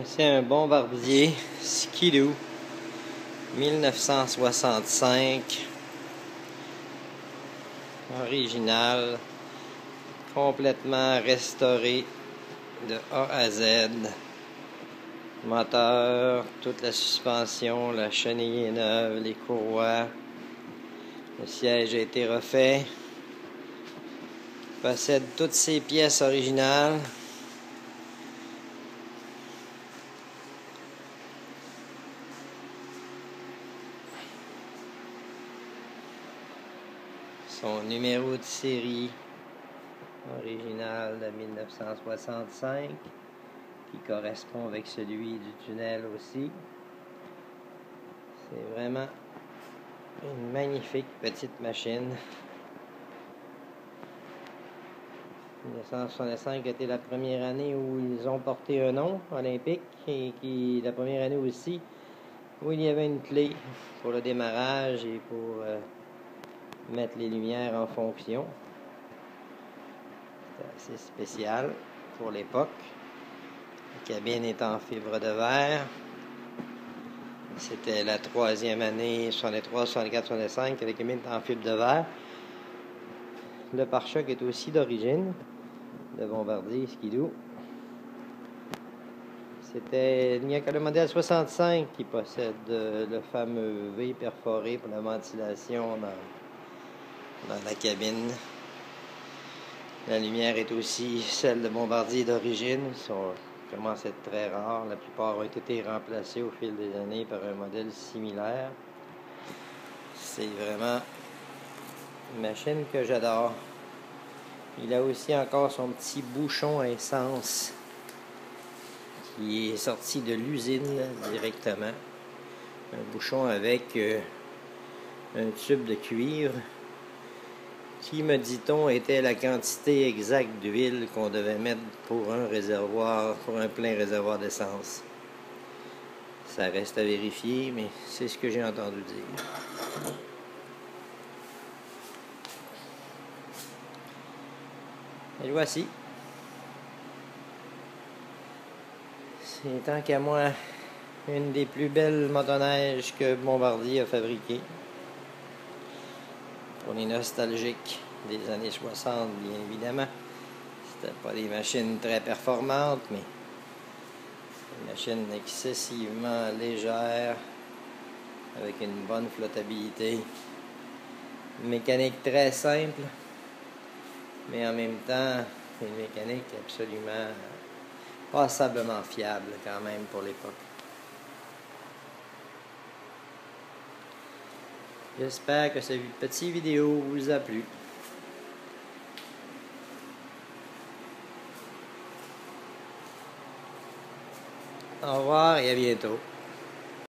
C'est un bombardier Skidoo 1965 original, complètement restauré de A à Z. Moteur, toute la suspension, la chenille est neuve, les courroies, le siège a été refait. Possède toutes ses pièces originales. Son numéro de série original de 1965 qui correspond avec celui du tunnel aussi. C'est vraiment une magnifique petite machine. 1965 a été la première année où ils ont porté un nom olympique et la première année aussi où il y avait une clé pour le démarrage et pour mettre les lumières en fonction. C'est assez spécial pour l'époque. La cabine est en fibre de verre. C'était la troisième année, 63, 64, 65, que la cabine est en fibre de verre. Le pare-choc est aussi d'origine, de Bombardier Skidoo. Il n'y a que le modèle 65 qui possède le fameux V perforé pour la ventilation dans la cabine. La lumière est aussi celle de Bombardier d'origine. Commence à être très rare. La plupart ont été remplacés au fil des années par un modèle similaire. C'est vraiment une machine que j'adore. Il a aussi encore son petit bouchon à essence qui est sorti de l'usine directement. Un bouchon avec un tube de cuivre qui, me dit-on, était la quantité exacte d'huile qu'on devait mettre pour un plein réservoir d'essence. Ça reste à vérifier, mais c'est ce que j'ai entendu dire. Et voici. C'est tant qu'à moi une des plus belles motoneiges que Bombardier a fabriquées. Pour les nostalgiques des années 60, bien évidemment. C'était pas des machines très performantes, mais des machines excessivement légères, avec une bonne flottabilité. Une mécanique très simple, mais en même temps, une mécanique absolument passablement fiable quand même pour l'époque. J'espère que cette petite vidéo vous a plu. Au revoir et à bientôt.